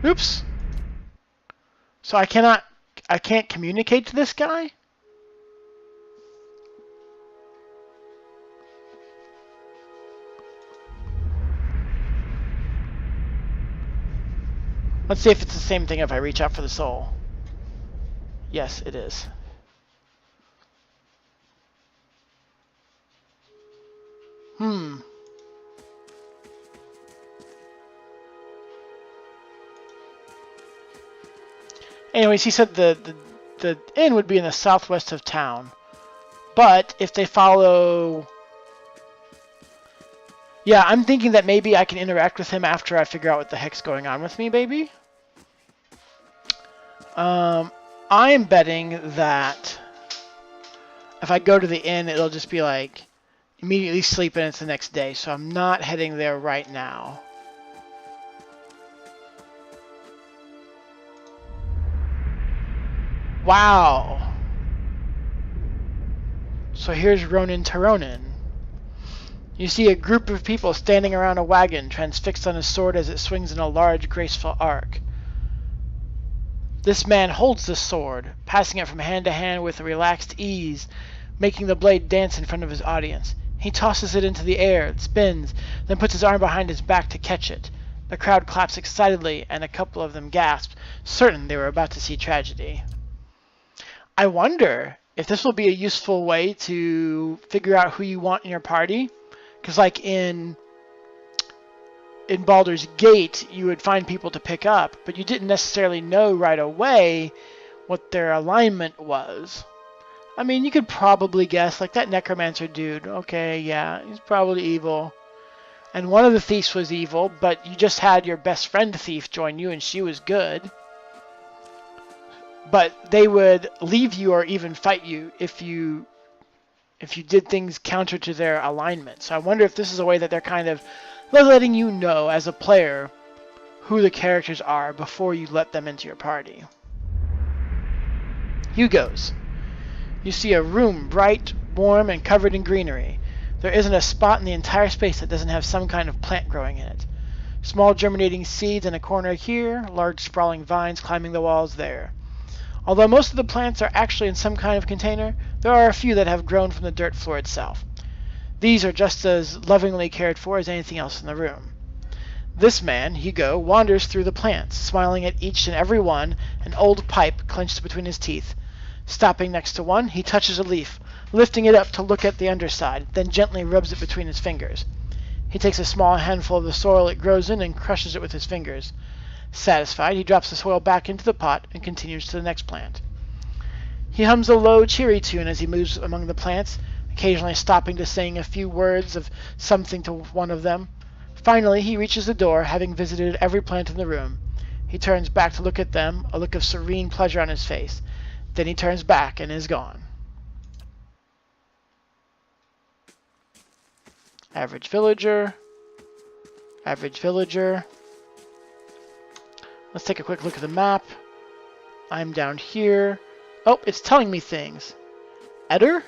Oops. So I can't communicate to this guy? Let's see if it's the same thing if I reach out for the soul. Yes, it is. Hmm. Anyways, he said the inn would be in the southwest of town. But if they follow... Yeah, I'm thinking that maybe I can interact with him after I figure out what the heck's going on with me, baby. I'm betting that if I go to the inn, it'll just be like immediately sleep and it's the next day. So I'm not heading there right now. Wow. So here's Ronin Taronin. You see a group of people standing around a wagon, transfixed on his sword as it swings in a large, graceful arc. This man holds the sword, passing it from hand to hand with a relaxed ease, making the blade dance in front of his audience. He tosses it into the air, it spins, then puts his arm behind his back to catch it. The crowd claps excitedly, and a couple of them gasp, certain they were about to see tragedy. I wonder if this will be a useful way to figure out who you want in your party. Because like in Baldur's Gate, you would find people to pick up, but you didn't necessarily know right away what their alignment was. I mean, you could probably guess, like that necromancer dude. Okay, yeah, he's probably evil. And one of the thieves was evil, but you just had your best friend thief join you and she was good. But they would leave you or even fight you if you did things counter to their alignment. So I wonder if this is a way that they're kind of letting you know as a player who the characters are before you let them into your party. Hugo's. You see a room bright, warm, and covered in greenery. There isn't a spot in the entire space that doesn't have some kind of plant growing in it. Small germinating seeds in a corner here, large sprawling vines climbing the walls there. Although most of the plants are actually in some kind of container, there are a few that have grown from the dirt floor itself. These are just as lovingly cared for as anything else in the room. This man, Hugo, wanders through the plants, smiling at each and every one, an old pipe clenched between his teeth. Stopping next to one, he touches a leaf, lifting it up to look at the underside, then gently rubs it between his fingers. He takes a small handful of the soil it grows in and crushes it with his fingers. Satisfied, he drops the soil back into the pot and continues to the next plant. He hums a low, cheery tune as he moves among the plants, occasionally stopping to sing a few words of something to one of them. Finally, he reaches the door, having visited every plant in the room. He turns back to look at them, a look of serene pleasure on his face. Then he turns back and is gone. Average villager. Average villager. Let's take a quick look at the map. I'm down here. Oh, it's telling me things. Eder?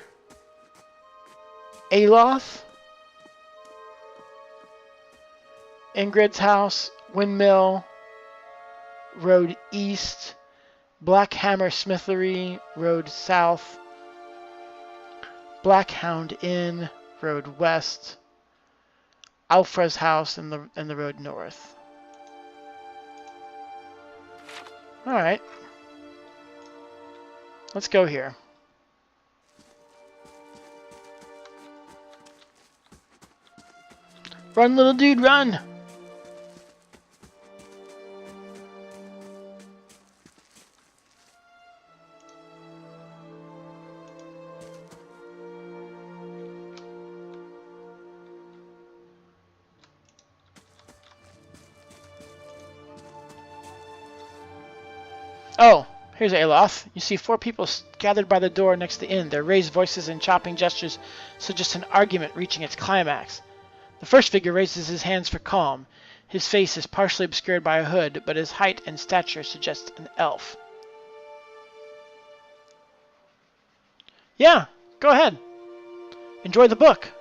Aloth? Ingrid's house, Windmill, Road East, Blackhammer Smithery, Road South, Blackhound Inn, Road West, Alfra's house, and the Road North. Alright. Let's go here. Run, little dude, run! Oh, here's Aloth. You see 4 people gathered by the door next to the inn. Their raised voices and chopping gestures suggest an argument reaching its climax. The first figure raises his hands for calm. His face is partially obscured by a hood, but his height and stature suggest an elf. Yeah, go ahead. Enjoy the book.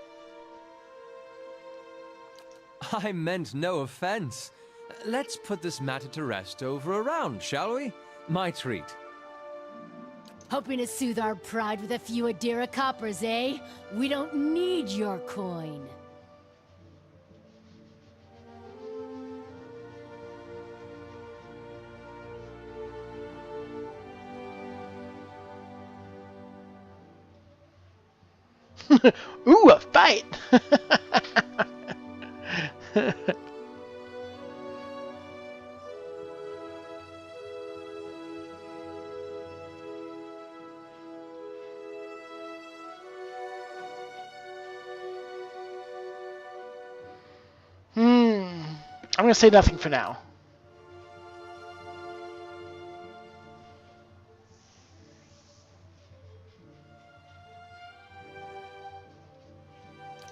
I meant no offense. Let's put this matter to rest over a round, shall we? My treat. Hoping to soothe our pride with a few Adira coppers, eh? We don't need your coin. Ooh, a fight! I'm gonna say nothing for now.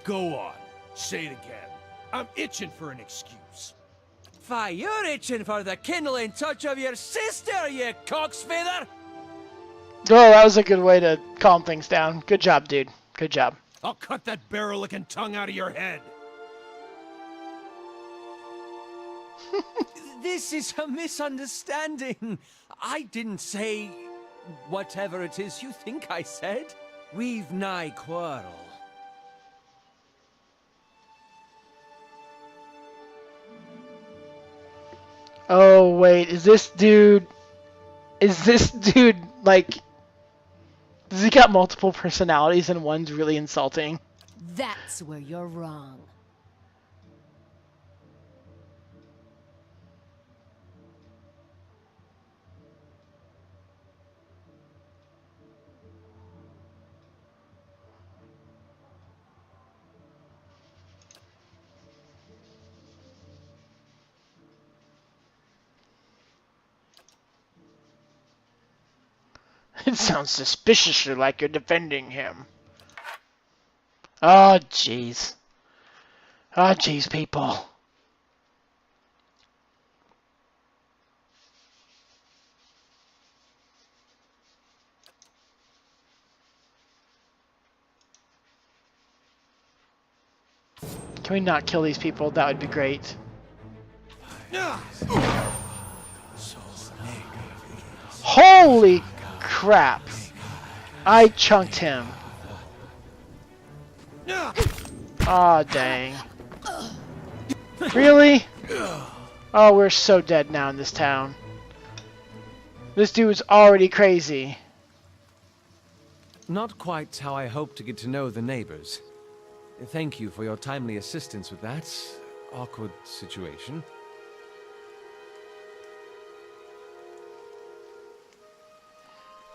Go on. Say it again. I'm itching for an excuse. Why, you're itching for the kindling touch of your sister, you cocksfeather! Oh, that was a good way to calm things down. Good job, dude. Good job. I'll cut that barrel-licking tongue out of your head. This is a misunderstanding. I didn't say whatever it is you think I said. We've nigh quarrel. Oh, wait. Is this dude, like, does he got multiple personalities and one's really insulting? That's where you're wrong. It sounds suspiciously like you're defending him. Oh, jeez. Oh, jeez, people. Can we not kill these people? That would be great. Holy crap! I chunked him. Aw, dang. Really? Oh, we're so dead now in this town. This dude's already crazy. Not quite how I hoped to get to know the neighbors. Thank you for your timely assistance with that awkward situation.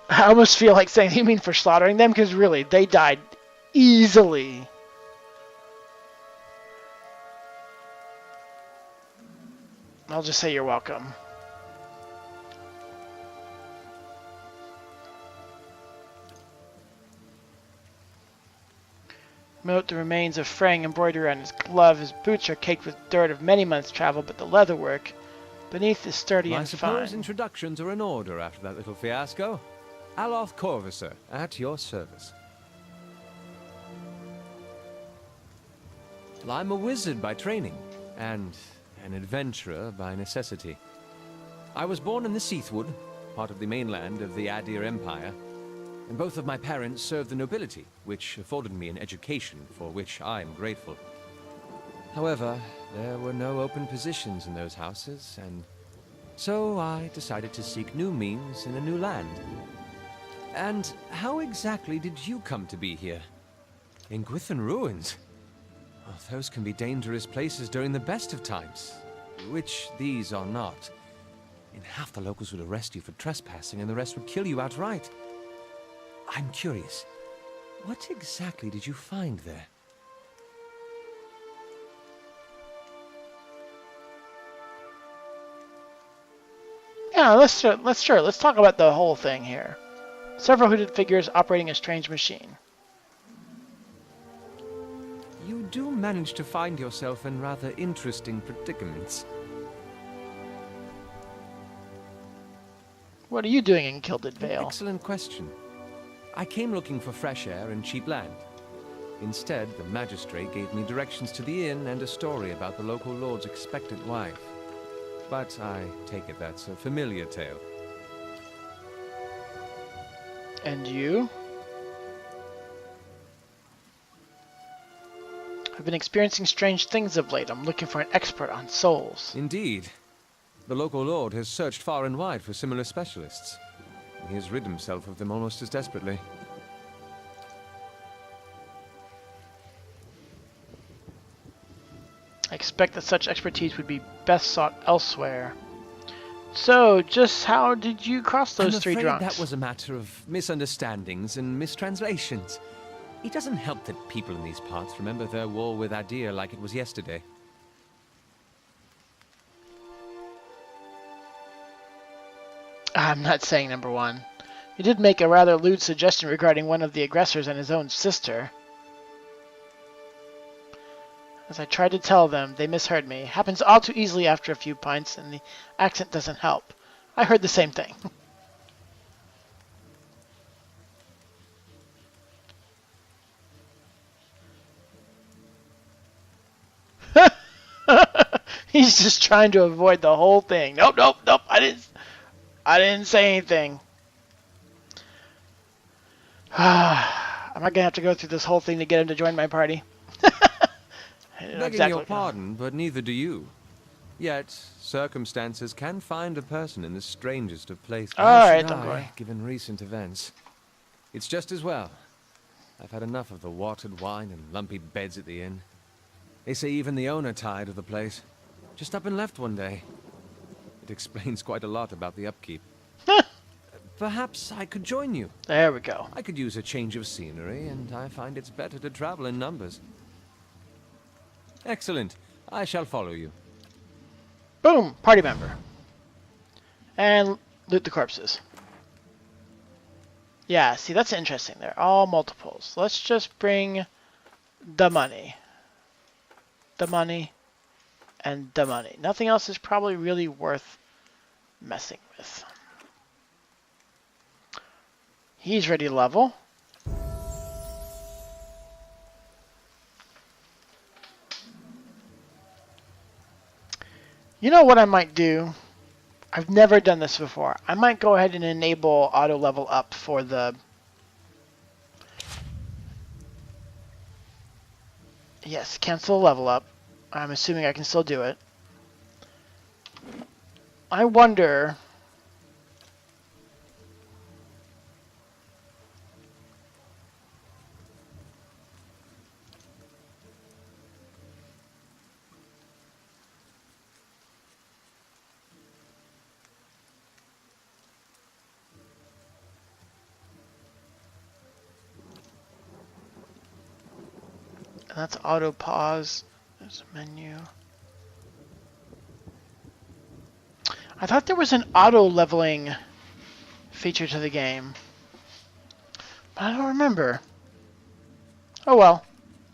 I almost feel like saying, you mean for slaughtering them? Because really, they died easily. I'll just say you're welcome. Note the remains of fraying embroidery on his glove. His boots are caked with dirt of many months' travel, but the leatherwork beneath is sturdy and fine. I suppose introductions are in order after that little fiasco. Aloth Corvusser, at your service. Well, I'm a wizard by training, and an adventurer by necessity. I was born in the Seathwood, part of the mainland of the Adir Empire, and both of my parents served the nobility, which afforded me an education for which I'm grateful. However, there were no open positions in those houses, and so I decided to seek new means in a new land. And how exactly did you come to be here? In Gwithan Ruins? Oh, those can be dangerous places during the best of times, which these are not. In half the locals would arrest you for trespassing and the rest would kill you outright. I'm curious, what exactly did you find there? Yeah, let's talk about the whole thing here. Several hooded figures operating a strange machine. You do manage to find yourself in rather interesting predicaments. What are you doing in Gilded Vale? Excellent question. I came looking for fresh air and cheap land. Instead, the magistrate gave me directions to the inn and a story about the local lord's expectant wife. but I take it that's a familiar tale. And you? I've been experiencing strange things of late. I'm looking for an expert on souls. Indeed. The local lord has searched far and wide for similar specialists. He has rid himself of them almost as desperately. I expect that such expertise would be best sought elsewhere. So, just how did you cross those three I'm afraid drunks? that was a matter of misunderstandings and mistranslations. It doesn't help that people in these parts remember their war with Adir like it was yesterday. I'm not saying number one. He did make a rather lewd suggestion regarding one of the aggressors and his own sister. As I tried to tell them, they misheard me. Happens all too easily after a few pints, and the accent doesn't help. I heard the same thing. He's just trying to avoid the whole thing. Nope, nope, nope. I didn't say anything. Am I gonna have to go through this whole thing to get him to join my party? Begging your pardon, but neither do you. Yet, circumstances can find a person in the strangest of places. Alright, I'm going. Given recent events. It's just as well. I've had enough of the watered wine and lumpy beds at the inn. They say even the owner tired of the place. Just up and left one day. It explains quite a lot about the upkeep. Perhaps I could join you. There we go. I could use a change of scenery, and I find it's better to travel in numbers. Excellent. I shall follow you. Boom! Party member. And loot the corpses. Yeah, see, that's interesting. They're all multiples. Let's just bring the money. The money. And the money. Nothing else is probably really worth messing with. He's ready to level. You know what I might do? I've never done this before. I might go ahead and enable auto level up for the... Yes, cancel level up. I'm assuming I can still do it. I wonder... That's auto pause. There's a menu. I thought there was an auto leveling feature to the game, but I don't remember. Oh well,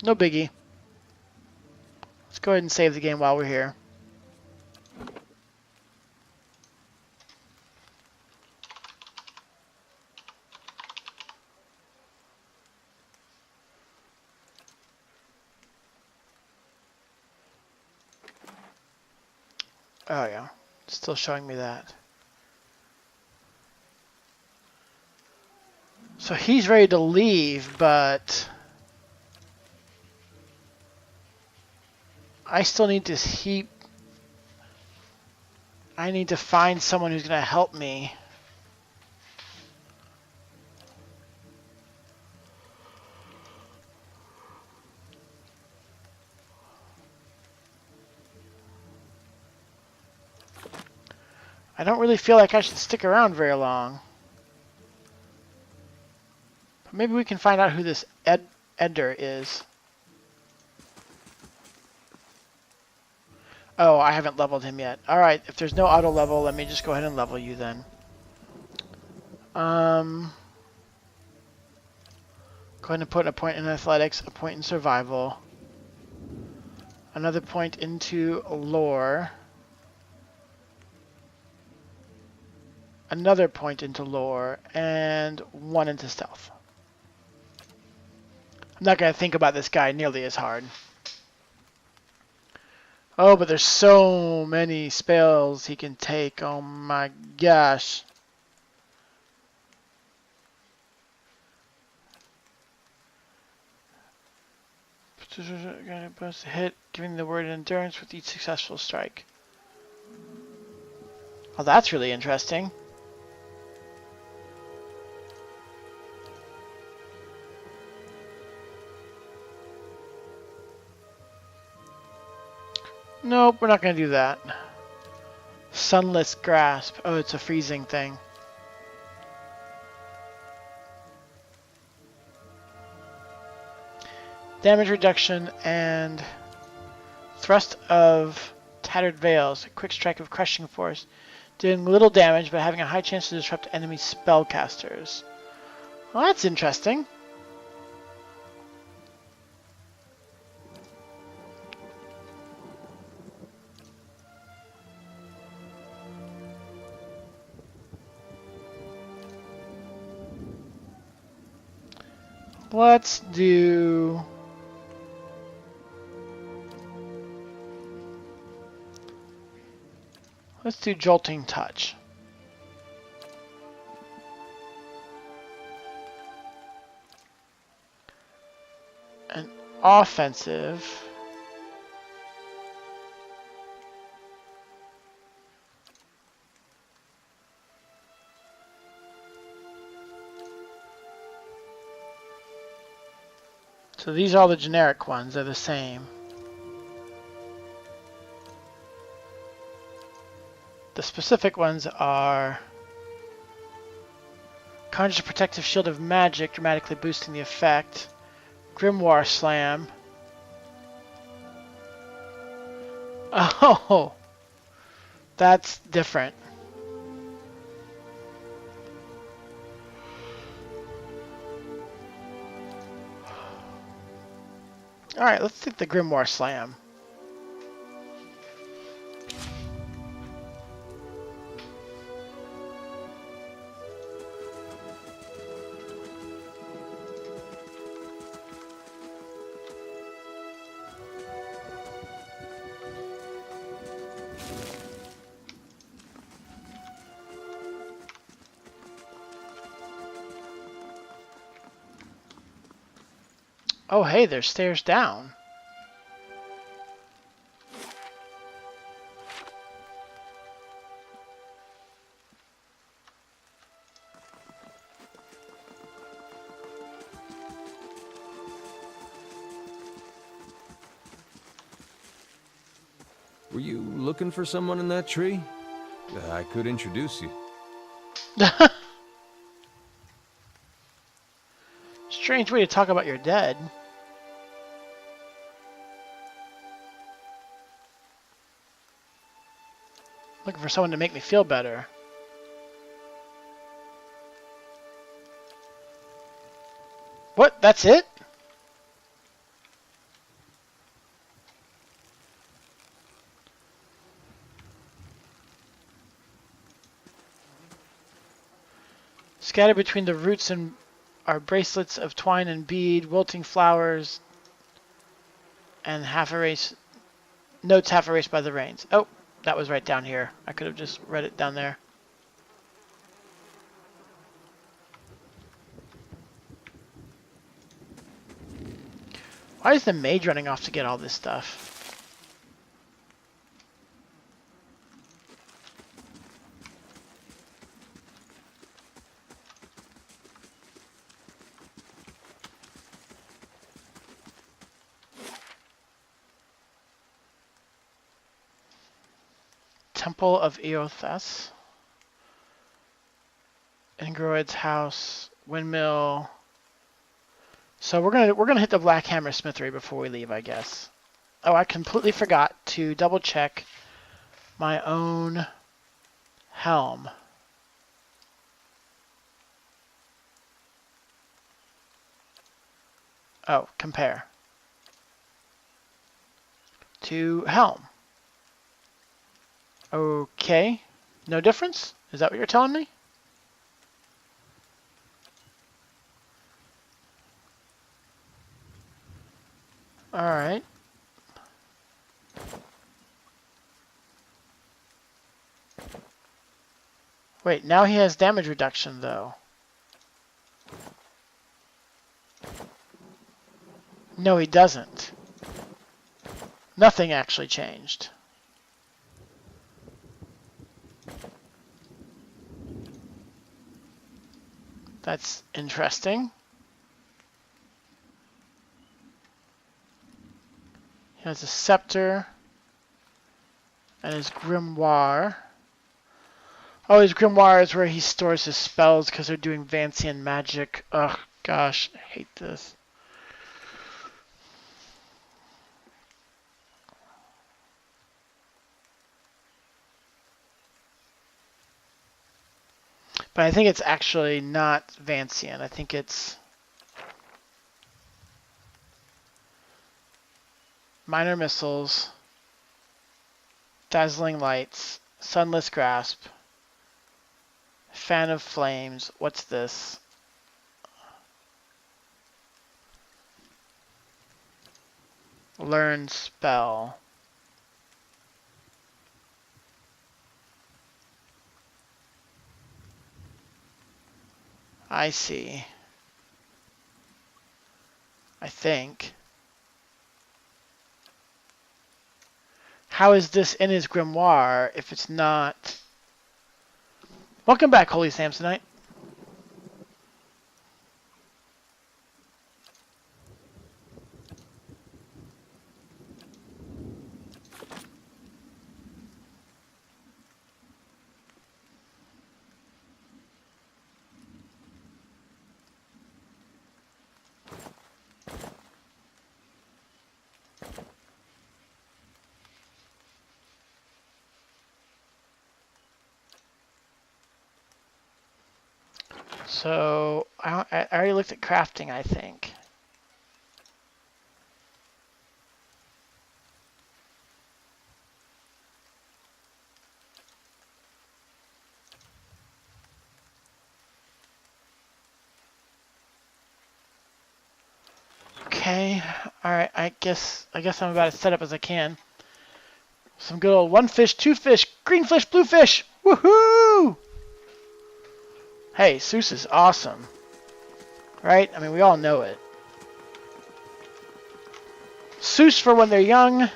no biggie. Let's go ahead and save the game while we're here. Oh yeah, still showing me that. So he's ready to leave, but I still need to I need to find someone who's going to help me. I don't really feel like I should stick around very long. But maybe we can find out who this Eder is. Oh, I haven't leveled him yet. Alright, if there's no auto level, let me just go ahead and level you then. Go ahead and put a point in athletics, a point in survival, another point into lore, another point into lore, and one into stealth. I'm not going to think about this guy nearly as hard. Oh, but there's so many spells he can take. Oh my gosh. Gonna boost a hit, giving the word endurance with each successful strike. Oh, that's really interesting. Nope, we're not gonna do that. Sunless Grasp. Oh, it's a freezing thing. Damage reduction and thrust of Tattered Veils. A quick strike of Crushing Force. Doing little damage, but having a high chance to disrupt enemy spellcasters. Well, that's interesting. Let's do... Let's do Jolting Touch. An offensive... So these are all the generic ones, they're the same. The specific ones are Conjure Protective Shield of Magic, dramatically boosting the effect. Grimoire Slam. Oh, that's different. Alright, let's take the Grimoire Slam. Oh hey, there's stairs down. Were you looking for someone in that tree? I could introduce you. Strange way to talk about your dead. Looking for someone to make me feel better. What? That's it? Scattered between the roots and are bracelets of twine and bead, wilting flowers, and notes half erased by the rains. Oh, that was right down here. I could have just read it down there. Why is the mage running off to get all this stuff? Temple of Eothas. Ingroid's house. Windmill. So we're gonna hit the Black Hammer Smithery before we leave, I guess. Oh, I completely forgot to double check my own helm. Oh, compare to helm. Okay, no difference? Is that what you're telling me? Alright. Wait, now he has damage reduction, though. No, he doesn't. Nothing actually changed. That's interesting. He has a scepter and his grimoire. Oh, his grimoire is where he stores his spells because they're doing Vancian magic. Ugh, gosh, I hate this. But I think it's actually not Vancian. I think it's minor missiles, dazzling lights, sunless grasp, fan of flames. What's this? Learn spell. I see. I think. How is this in his grimoire if it's not? Welcome back, Holy Samsonite. So I already looked at crafting, I think. Okay, all right. I guess I'm about as set up as I can. Some good old one fish, two fish, green fish, blue fish. Woohoo! Hey, Seuss is awesome, right? I mean, we all know it. Seuss for when they're young,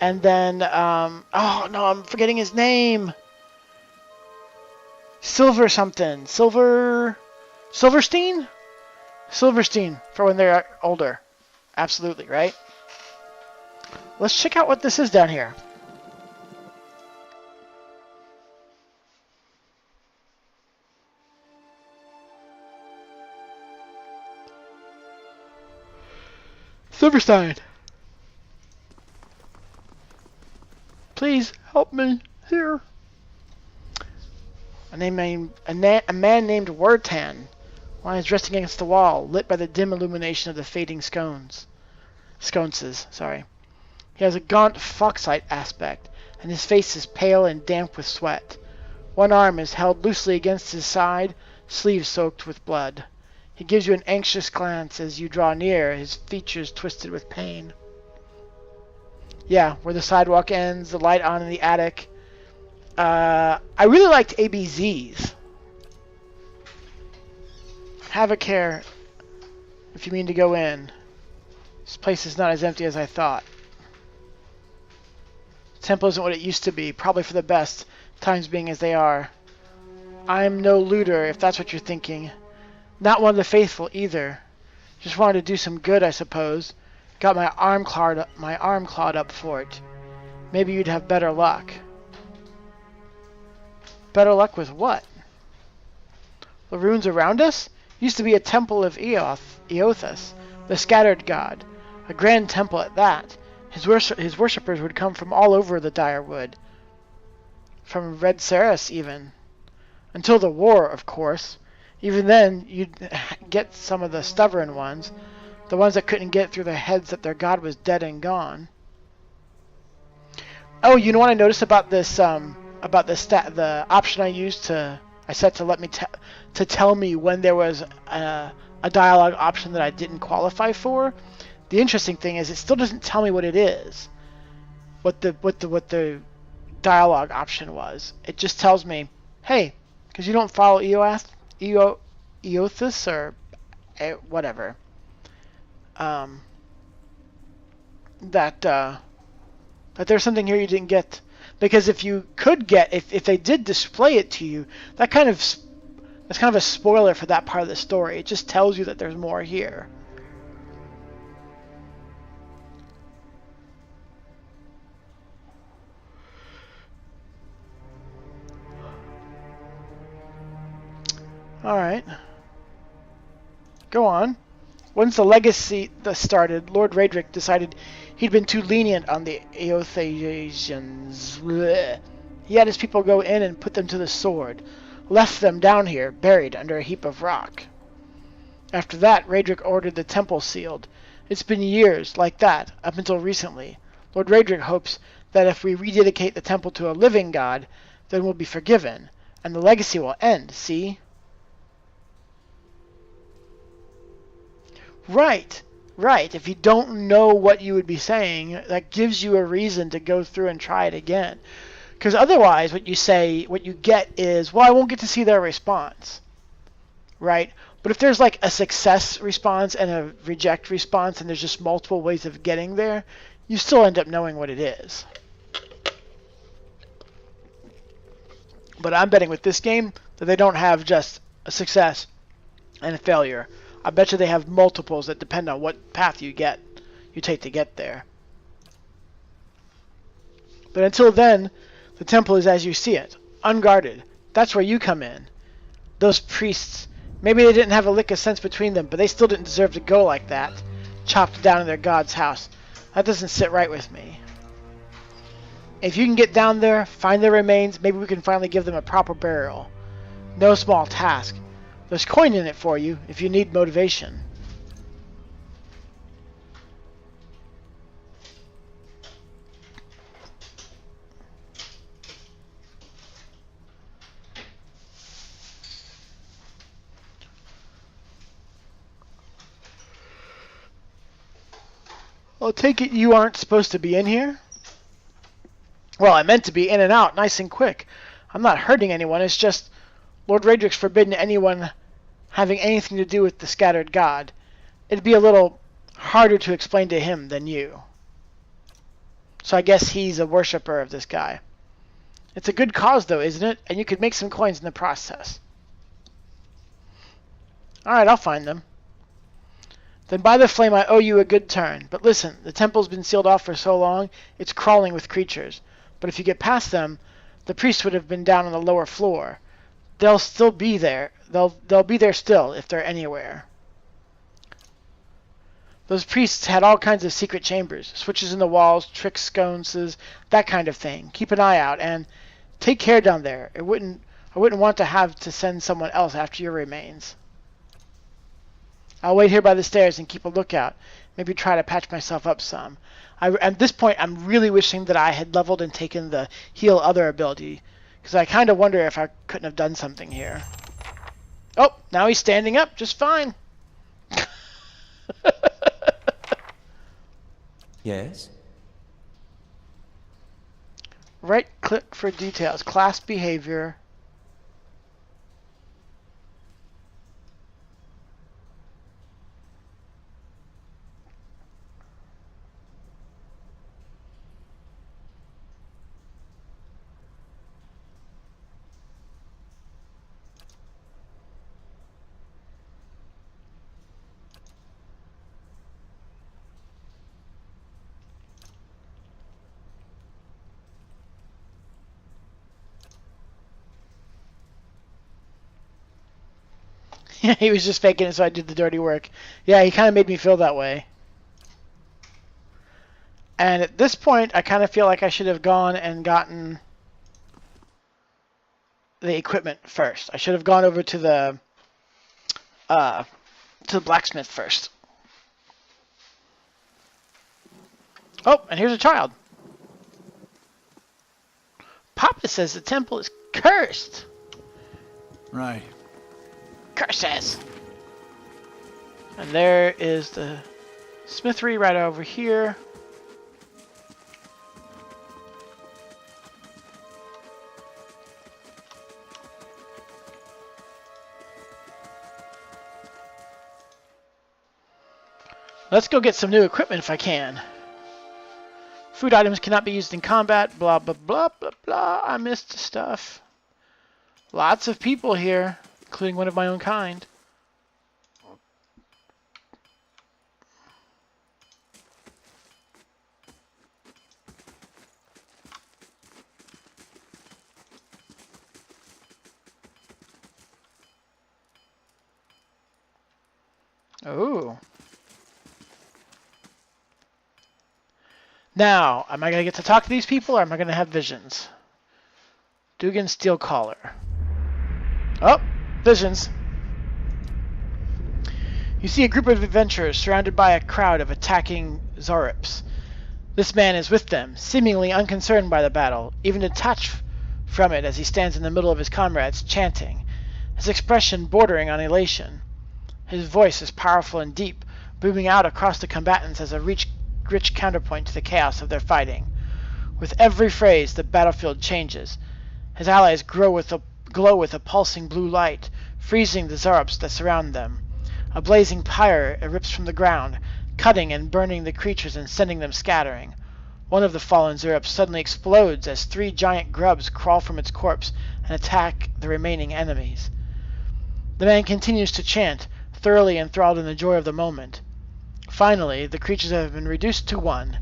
and then oh no, I'm forgetting his name. Silver something, Silverstein for when they're older. Absolutely, right? Let's check out what this is down here. Silverstein. Please help me here. A man named Wertan. One is resting against the wall, lit by the dim illumination of the fading sconces. Sorry. He has a gaunt foxite aspect, and his face is pale and damp with sweat. One arm is held loosely against his side, sleeve soaked with blood. He gives you an anxious glance as you draw near, his features twisted with pain. Yeah, where the sidewalk ends, the light on in the attic. I really liked ABZ's. Have a care if you mean to go in. This place is not as empty as I thought. The temple isn't what it used to be, probably for the best, times being as they are. I'm no looter, if that's what you're thinking. Not one of the faithful, either. Just wanted to do some good, I suppose. Got my arm clawed up for it. Maybe you'd have better luck. Better luck with what? The ruins around us? Used to be a temple of Eothas, the scattered god. A grand temple at that. His worshippers would come from all over the dire wood. From Red Saris, even. Until the war, of course. Even then, you'd get some of the stubborn ones. The ones that couldn't get through their heads that their god was dead and gone. Oh, you know what I noticed about this, the option I set to let me to tell me when there was a dialogue option that I didn't qualify for. The interesting thing is it still doesn't tell me what it is. What the dialogue option was. It just tells me, hey, Because you don't follow Eothas or whatever. That there's something here you didn't get. Because if you could get, if they did display it to you, that's kind of a spoiler for that part of the story. It just tells you that there's more here. Alright. Go on. Once the legacy started, Lord Raedric decided he'd been too lenient on the Eothasians. Blech. He had his people go in and put them to the sword, left them down here, buried under a heap of rock. After that, Raedric ordered the temple sealed. It's been years like that, up until recently. Lord Raedric hopes that if we rededicate the temple to a living god, then we'll be forgiven, and the legacy will end, see? Right. If you don't know what you would be saying, that gives you a reason to go through and try it again. Because otherwise, what you get is, well, I won't get to see their response. Right? But if there's like a success response and a reject response, and there's just multiple ways of getting there, you still end up knowing what it is. But I'm betting with this game that they don't have just a success and a failure. I bet you they have multiples that depend on what path you take to get there. But until then, the temple is as you see it, unguarded. That's where you come in. Those priests, maybe they didn't have a lick of sense between them, but they still didn't deserve to go like that, chopped down in their god's house. That doesn't sit right with me. If you can get down there, find their remains, maybe we can finally give them a proper burial. No small task. There's coin in it for you if you need motivation. I'll take it you aren't supposed to be in here? Well, I meant to be in and out, nice and quick. I'm not hurting anyone, it's just Lord Raedric's forbidden anyone having anything to do with the scattered god. It'd be a little harder to explain to him than you. So I guess he's a worshipper of this guy. It's a good cause though, isn't it? And you could make some coins in the process. Alright, I'll find them. Then by the flame I owe you a good turn. But listen, the temple's been sealed off for so long, it's crawling with creatures. But if you get past them, the priests would have been down on the lower floor. They'll still be there. They'll be there still, if they're anywhere. Those priests had all kinds of secret chambers, switches in the walls, trick sconces, that kind of thing. Keep an eye out, and take care down there. I wouldn't want to have to send someone else after your remains. I'll wait here by the stairs and keep a lookout. Maybe try to patch myself up some. At this point, I'm really wishing that I had leveled and taken the heal other ability, because I kind of wonder if I couldn't have done something here. Oh, now he's standing up just fine. Yes? Right click for details. Class behavior. He was just faking it, so I did the dirty work. Yeah, he kind of made me feel that way. And at this point, I kind of feel like I should have gone and gotten the equipment first. I should have gone over to the blacksmith first. Oh, and here's a child. Papa says the temple is cursed. Right. Curses! And there is the smithery right over here. Let's go get some new equipment if I can. Food items cannot be used in combat. Blah, blah, blah, blah, blah. I missed stuff. Lots of people here, including one of my own kind. Oh. Now, am I going to get to talk to these people, or am I going to have visions? Dugan Steel Collar. Oh, visions. You see a group of adventurers surrounded by a crowd of attacking Zorips. This man is with them, seemingly unconcerned by the battle, even detached from it as he stands in the middle of his comrades, chanting, his expression bordering on elation. His voice is powerful and deep, booming out across the combatants as a rich counterpoint to the chaos of their fighting. With every phrase, the battlefield changes. His allies glow with a pulsing blue light, freezing the Zorops that surround them. A blazing pyre erupts from the ground, cutting and burning the creatures and sending them scattering. One of the fallen Zorops suddenly explodes as 3 giant grubs crawl from its corpse and attack the remaining enemies. The man continues to chant, thoroughly enthralled in the joy of the moment. Finally, the creatures have been reduced to 1.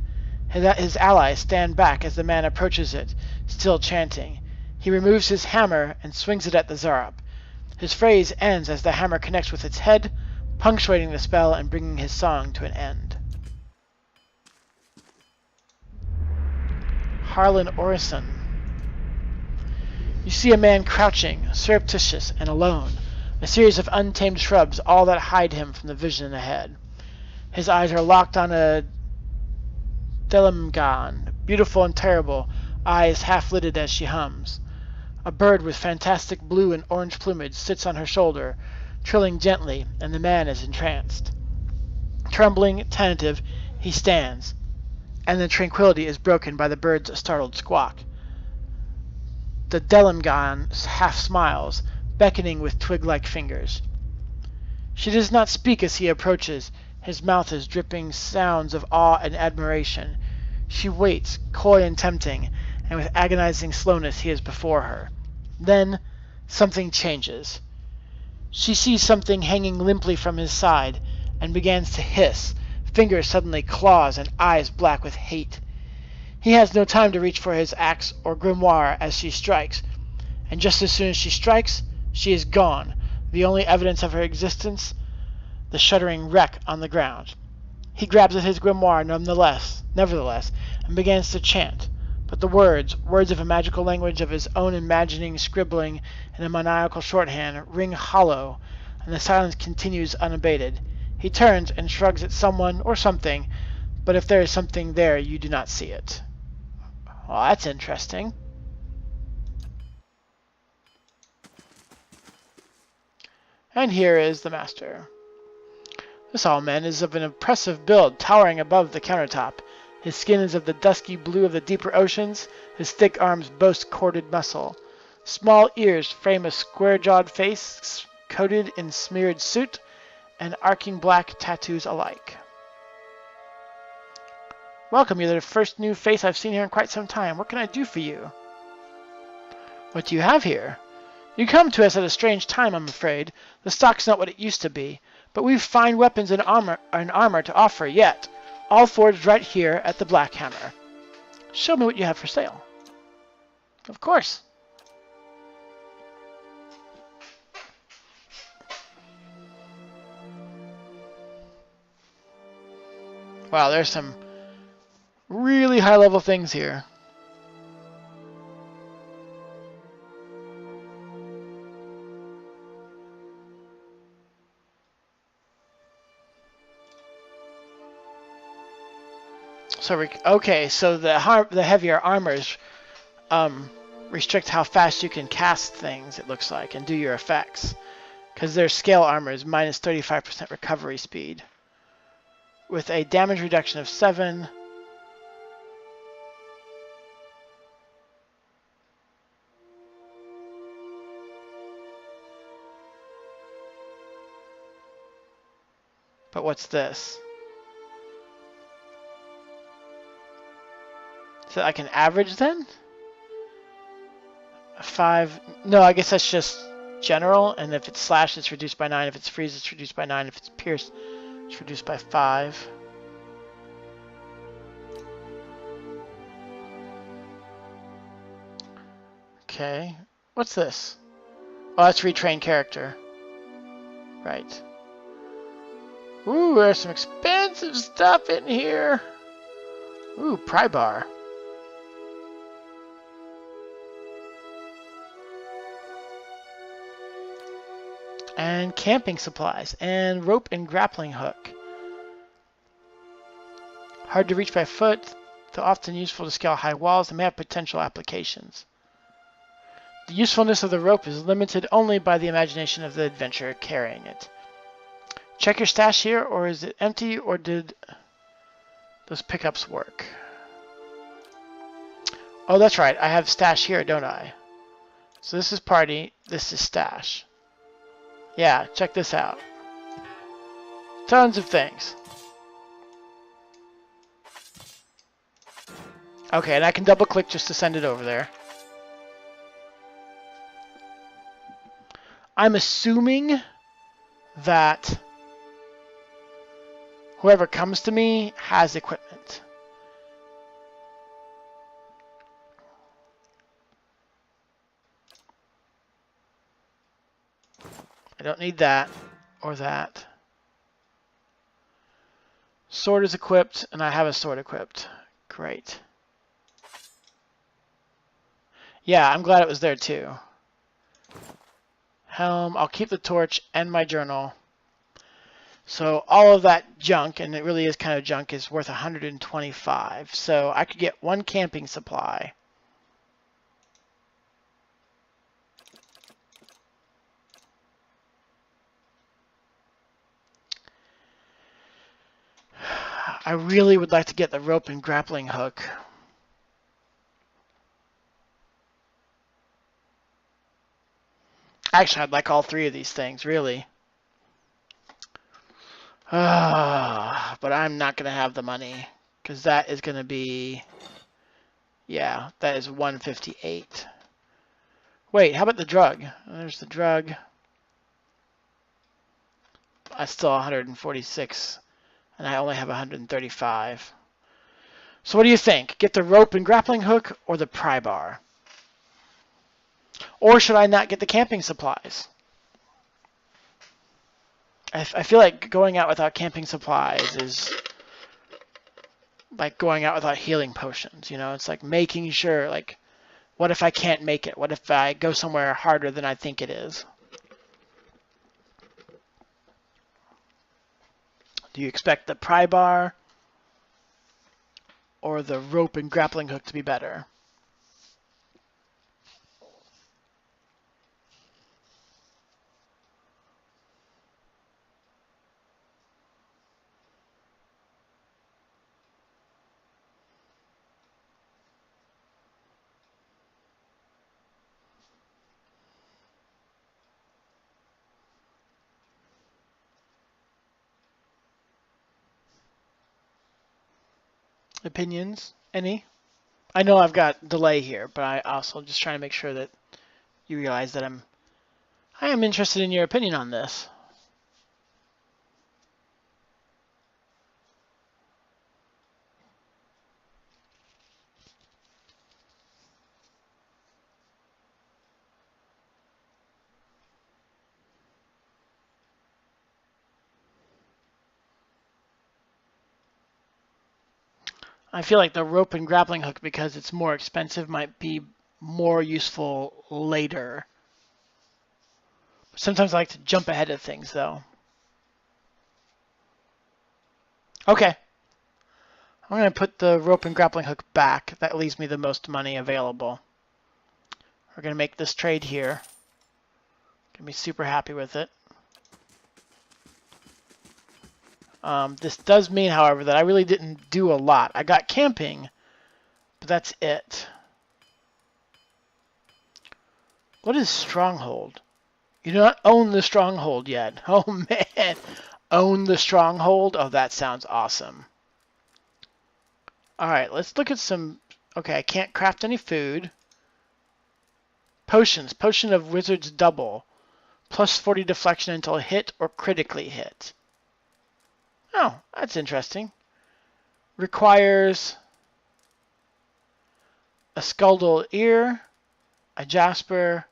His allies stand back as the man approaches it, still chanting. He removes his hammer and swings it at the Zorop. His phrase ends as the hammer connects with its head, punctuating the spell and bringing his song to an end. Harlan Orison. You see a man crouching, surreptitious and alone, a series of untamed shrubs, all that hide him from the vision ahead. His eyes are locked on a Delimgan, beautiful and terrible, eyes half-lidded as she hums. A bird with fantastic blue and orange plumage sits on her shoulder, trilling gently, and the man is entranced. Trembling, tentative, he stands, and the tranquility is broken by the bird's startled squawk. The Delimgan half smiles, beckoning with twig-like fingers. She does not speak as he approaches. His mouth is dripping sounds of awe and admiration. She waits, coy and tempting, and with agonizing slowness he is before her. Then something changes. She sees something hanging limply from his side, and begins to hiss, fingers suddenly claws and eyes black with hate. He has no time to reach for his axe or grimoire as she strikes, and just as soon as she strikes, she is gone, the only evidence of her existence, the shuddering wreck on the ground. He grabs at his grimoire nevertheless, and begins to chant, but the words of a magical language of his own imagining, scribbling in a maniacal shorthand, ring hollow, and the silence continues unabated. He turns and shrugs at someone or something, but if there is something there, you do not see it. Well, that's interesting. And here is the master. This Allman is of an impressive build, towering above the countertop. His skin is of the dusky blue of the deeper oceans. His thick arms boast corded muscle. Small ears frame a square-jawed face, coated in smeared soot, and arcing black tattoos alike. Welcome, you're the first new face I've seen here in quite some time. What can I do for you? What do you have here? You come to us at a strange time, I'm afraid. The stock's not what it used to be, but we've fine weapons and armor to offer yet, all forged right here at the Black Hammer. Show me what you have for sale. Of course. Wow, there's some really high-level things here. So okay, so the heavier armors restrict how fast you can cast things, it looks like, and do your effects. Because their scale armor is minus 35% recovery speed. With a damage reduction of 7. But what's this? Is that like an average then? 5. No, I guess that's just general. And if it's slash, it's reduced by 9. If it's freeze, it's reduced by 9. If it's pierce, it's reduced by 5. Okay. What's this? Oh, that's retrain character. Right. Ooh, there's some expensive stuff in here. Ooh, pry bar. And camping supplies. And rope and grappling hook. Hard to reach by foot, though often useful to scale high walls, and may have potential applications. The usefulness of the rope is limited only by the imagination of the adventurer carrying it. Check your stash here, or is it empty, or did those pickups work? Oh, that's right. I have stash here, don't I? So this is party, this is stash. Yeah, check this out. Tons of things. Okay, and I can double click just to send it over there. I'm assuming that whoever comes to me has equipment. I don't need that or that. Sword is equipped, and I have a sword equipped. Great. Yeah, I'm glad it was there too. Helm, I'll keep the torch and my journal. So all of that junk, and it really is kind of junk, is worth 125. So I could get 1 camping supply. I really would like to get the rope and grappling hook. Actually, I'd like all 3 of these things, really. But I'm not going to have the money, because that is going to be... Yeah, that is 158. Wait, how about the drug? There's the drug. That's still 146, and I only have 135. So what do you think? Get the rope and grappling hook or the pry bar? Or should I not get the camping supplies? I feel like going out without camping supplies is like going out without healing potions. You know, it's like making sure, like, what if I can't make it? What if I go somewhere harder than I think it is? Do you expect the pry bar or the rope and grappling hook to be better? Opinions? Any? I know I've got delay here, but I also just trying to make sure that you realize that I am interested in your opinion on this. I feel like the rope and grappling hook, because it's more expensive, might be more useful later. Sometimes I like to jump ahead of things, though. Okay. I'm going to put the rope and grappling hook back. That leaves me the most money available. We're going to make this trade here. Going to be super happy with it. This does mean, however, that I really didn't do a lot. I got camping, but that's it. What is Stronghold? You do not own the Stronghold yet. Oh, man. Own the Stronghold? Oh, that sounds awesome. All right, let's look at some Okay, I can't craft any food. Potions. Potion of Wizard's Double. Plus 40 deflection until hit or critically hit. Oh, that's interesting. Requires a Skuldal Ear, a Jasper,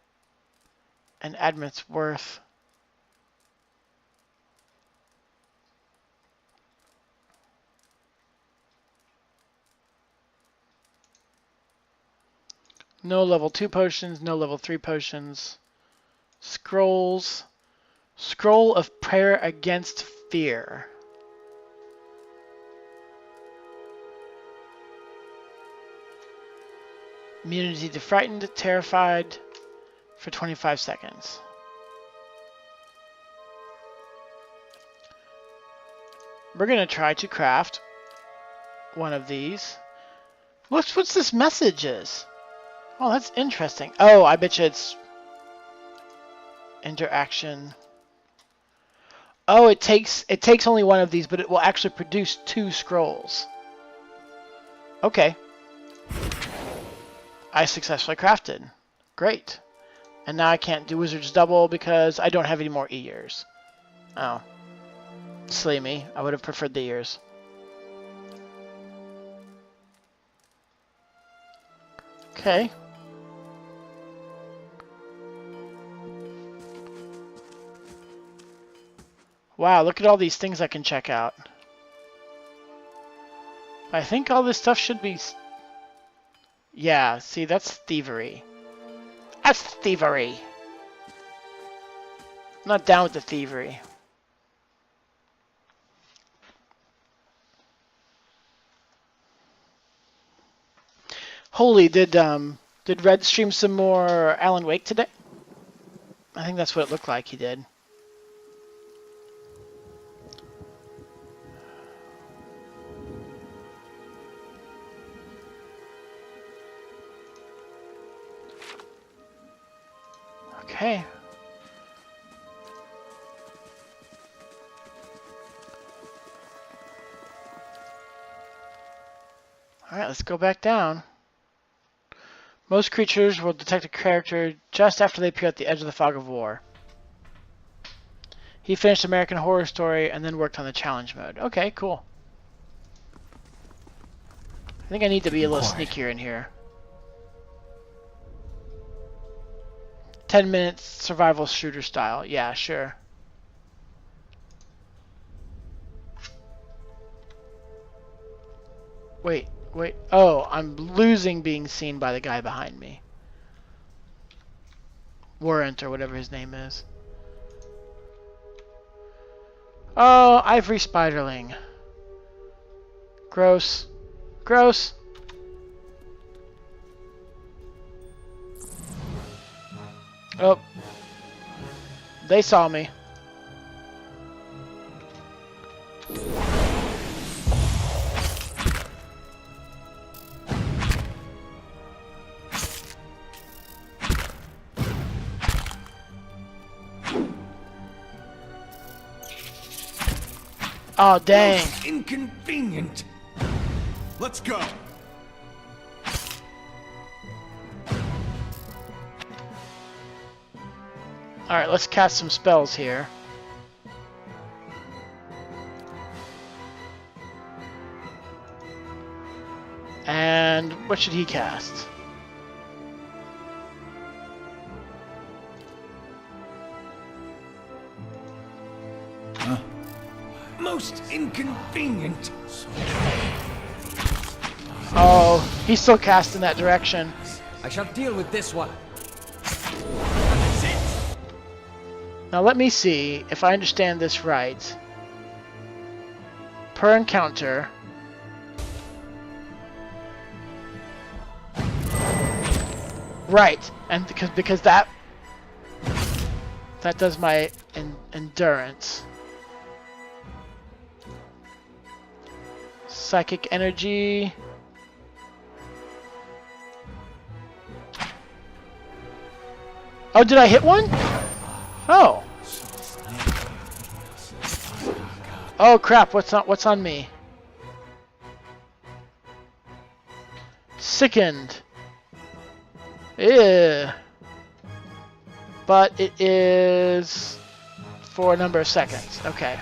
and Admit's Worth. No level 2 potions, no level 3 potions. Scrolls. Scroll of Prayer Against Fear. Immunity to Frightened, Terrified for 25 seconds. We're going to try to craft one of these. What's this message is? Oh, that's interesting. Oh, I bet you it's interaction. Oh, it takes only one of these, but it will actually produce 2 scrolls. Okay. I successfully crafted. Great. And now I can't do Wizard's Double because I don't have any more ears. Oh. Slay me. I would have preferred the ears. Okay. Wow, look at all these things I can check out. I think all this stuff should be... Yeah, see, that's thievery. That's thievery! I'm not down with the thievery. Holy, did Red stream some more Alan Wake today? I think that's what it looked like he did. Okay. Alright, let's go back down. Most creatures will detect a character just after they appear at the edge of the fog of war. He finished American Horror Story and then worked on the challenge mode. Okay, cool. I think I need to be a little sneakier in here. 10 minutes survival shooter style. Yeah, sure. Wait. Oh, I'm losing being seen by the guy behind me. Warrant or whatever his name is. Oh, Ivory Spiderling. Gross. Gross. Oh. They saw me. Oh, dang. Inconvenient. Let's go. Alright, let's cast some spells here. And what should he cast? Most inconvenient. Oh, he's still cast in that direction. I shall deal with this one. Now let me see if I understand this right. Per encounter, right, and because that does my endurance. Psychic energy. Oh, did I hit one? Oh. Oh crap, what's on me? Sickened. Ew. But it is for a number of seconds. Okay.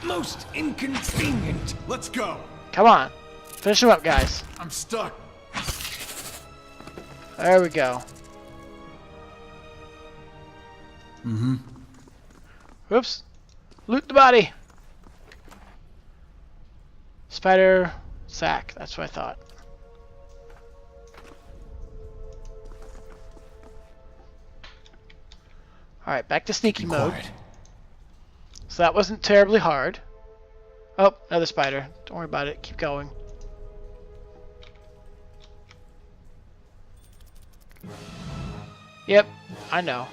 Most inconvenient. Let's go. Come on. Finish him up, guys. I'm stuck. There we go. Mm-hmm. Whoops. Loot the body. Spider sack. That's what I thought. Alright, back to sneaky mode. Quiet. So that wasn't terribly hard. Oh, another spider. Don't worry about it. Keep going. Yep, I know.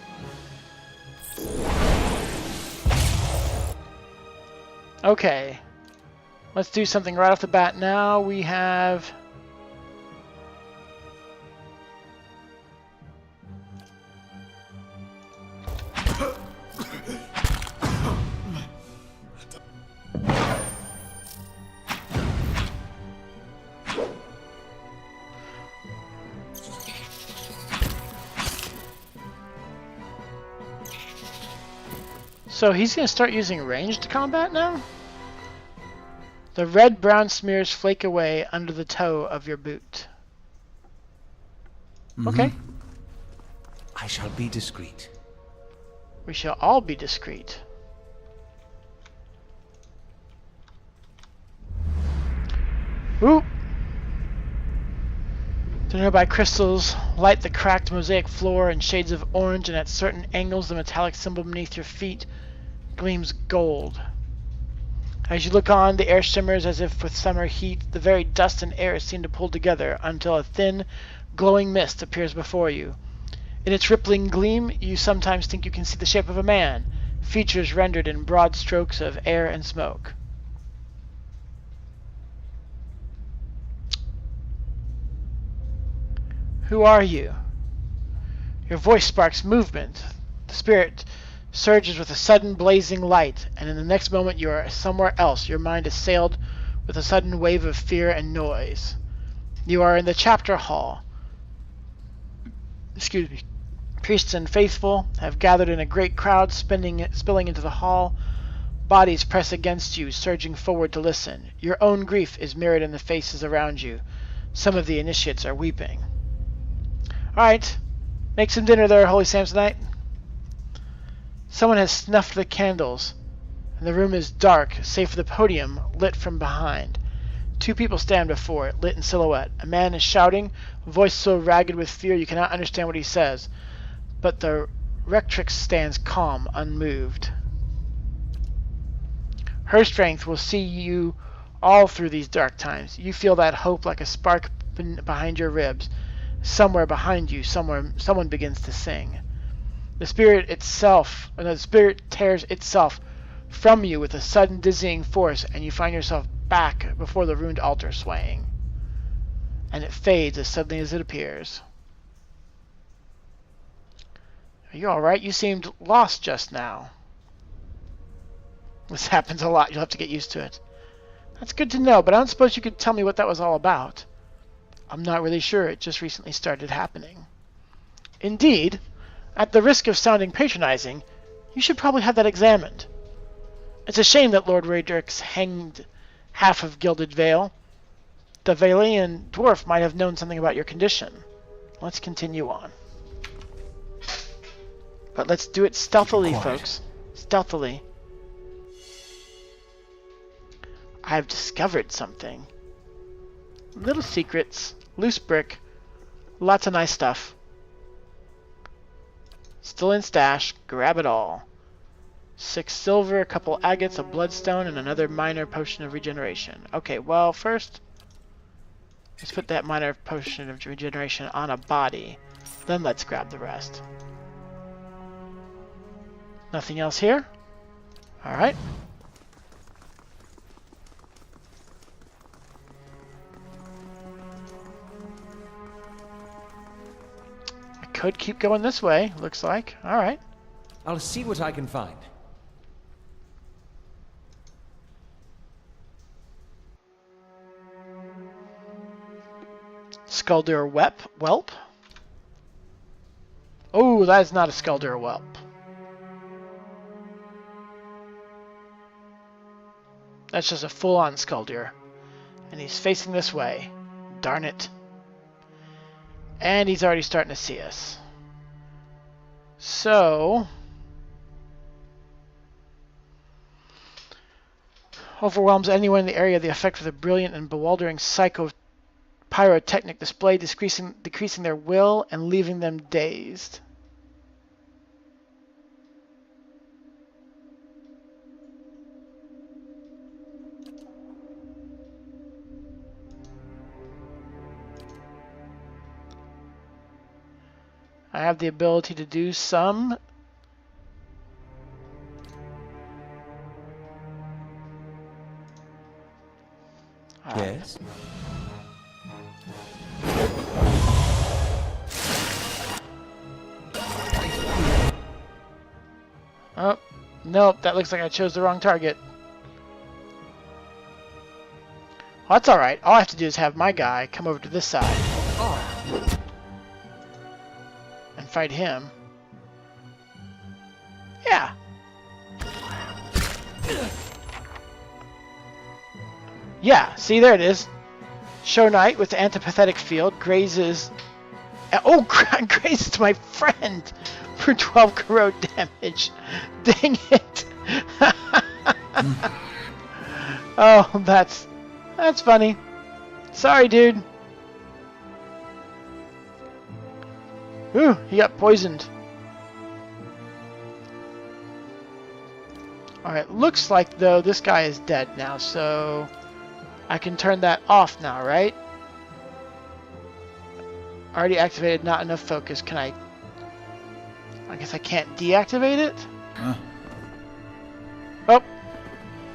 Okay. Let's do something right off the bat now. We have... So he's going to start using ranged combat now? The red-brown smears flake away under the toe of your boot. Mm-hmm. Okay. I shall be discreet. We shall all be discreet. Ooh! The nearby crystals light the cracked mosaic floor in shades of orange, and at certain angles the metallic symbol beneath your feet gleams gold. As you look on, the air shimmers as if with summer heat. The very dust and air seem to pull together until a thin, glowing mist appears before you. In its rippling gleam, you sometimes think you can see the shape of a man, features rendered in broad strokes of air and smoke. Who are you? Your voice sparks movement. The spirit surges with a sudden blazing light, and in the next moment you are somewhere else, your mind assailed with a sudden wave of fear and noise. You are in the chapter hall. Excuse me. Priests and faithful have gathered in a great crowd, spilling into the hall. Bodies press against you, surging forward to listen. Your own grief is mirrored in the faces around you. Some of the initiates are weeping. Alright, make some dinner there, Holy Samsonite. Someone has snuffed the candles, and the room is dark, save for the podium lit from behind. Two people stand before it, lit in silhouette. A man is shouting, a voice so ragged with fear you cannot understand what he says. But the rectrix stands calm, unmoved. Her strength will see you all through these dark times. You feel that hope like a spark behind your ribs. Somewhere behind you, someone begins to sing. The spirit tears itself from you with a sudden dizzying force, and you find yourself back before the ruined altar swaying. And it fades as suddenly as it appears. Are you alright? You seemed lost just now. This happens a lot. You'll have to get used to it. That's good to know, but I don't suppose you could tell me what that was all about. I'm not really sure. It just recently started happening. Indeed, at the risk of sounding patronizing, you should probably have that examined. It's a shame that Lord Raedrix hanged half of Gilded Vale. The Valian dwarf might have known something about your condition. Let's continue on. But let's do it stealthily, folks. Stealthily. I've discovered something. Little secrets, loose brick, lots of nice stuff. Still in stash, grab it all. 6 silver, a couple agates, a bloodstone, and another minor potion of regeneration. Okay, well, first, let's put that minor potion of regeneration on a body. Then let's grab the rest. Nothing else here? Alright. Could keep going this way, looks like. Alright. I'll see what I can find. Skuldur Whelp. Oh, that is not a Skuldur Whelp. That's just a full-on Skuldur. And he's facing this way. Darn it. And he's already starting to see us. So... overwhelms anyone in the area. The effect of the brilliant and bewildering pyrotechnic display, decreasing their will and leaving them dazed. I have the ability to do some. Yes? Oh, nope, that looks like I chose the wrong target. Well, that's alright. All I have to do is have my guy come over to this side. And fight him. Yeah. Yeah, see, there it is. Shonite with the antipathetic field grazes... oh, grazes my friend for 12 corrode damage. Dang it. Oh, that's funny. Sorry, dude. Ooh, he got poisoned. Alright, looks like, though, this guy is dead now, so... I can turn that off now, right? Already activated, not enough focus. Can I guess I can't deactivate it? Huh? Oh.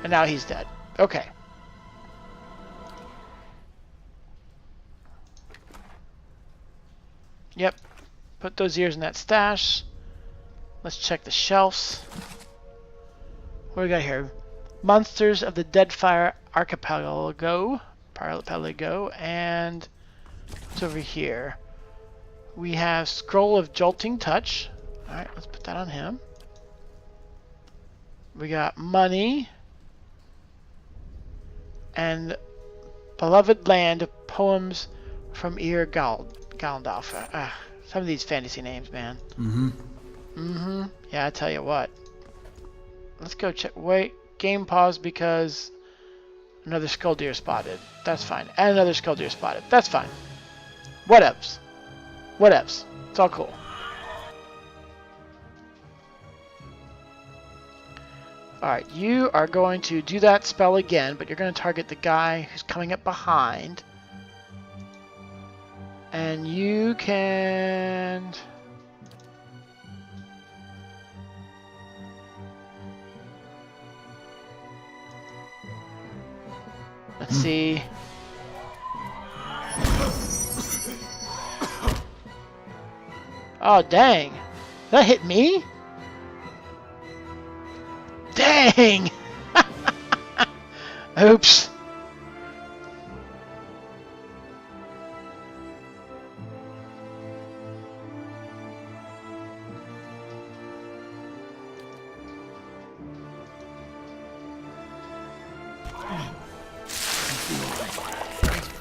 And now he's dead. Okay. Yep. Put those ears in that stash. Let's check the shelves. What do we got here? Monsters of the Deadfire Archipelago, and what's over here? We have Scroll of Jolting Touch. Alright, let's put that on him. We got Money, and Beloved Land of Poems from Ir Galdalf. Some of these fantasy names, man. Yeah, I tell you what. Let's go check. Wait. Game pause because another Skuldur spotted. That's fine. And another Skuldur spotted. That's fine. Whatevs. Whatevs. It's all cool. Alright, you are going to do that spell again, but you're going to target the guy who's coming up behind. And you can... Let's see. Oh, dang. That hit me? Dang! Oops.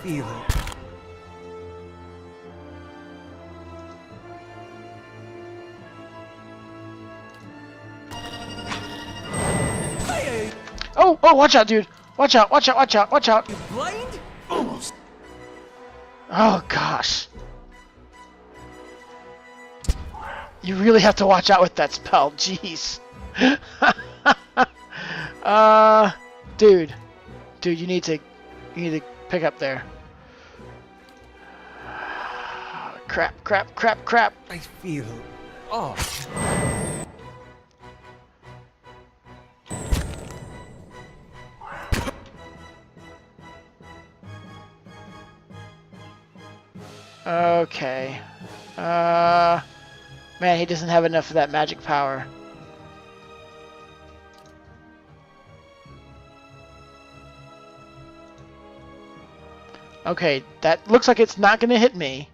Feel it. Oh, watch out, dude. Watch out, watch out, watch out, watch out. You blind? Almost. Oh, gosh. You really have to watch out with that spell. Jeez. Dude. Dude, you need to pick up there. Crap, crap, crap, crap. I feel... Oh. Okay. Man, he doesn't have enough of that magic power. Okay, that looks like it's not gonna hit me.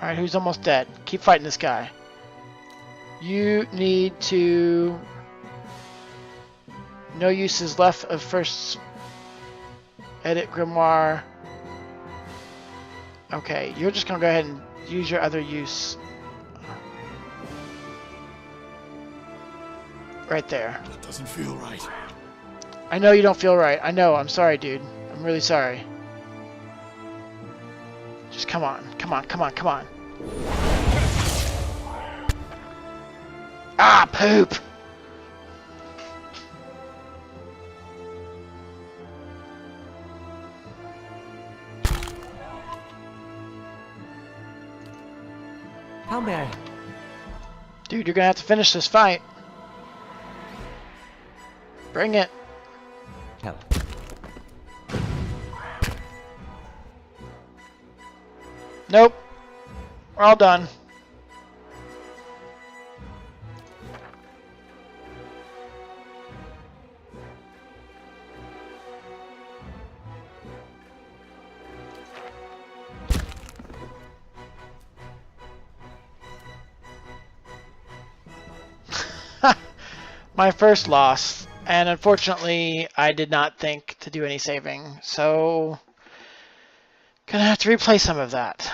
Alright, who's almost dead? Keep fighting this guy. You need to... No use is left of first... Edit Grimoire. Okay, you're just gonna go ahead and use your other use. Right there. That doesn't feel right. I know you don't feel right. I know. I'm sorry, dude. I'm really sorry. Just come on. Come on. Come on. Come on. Ah, poop! How may I? Dude, you're gonna have to finish this fight. Bring it. Help. Nope. We're all done. My first loss, and unfortunately I did not think to do any saving, so gonna have to replay some of that.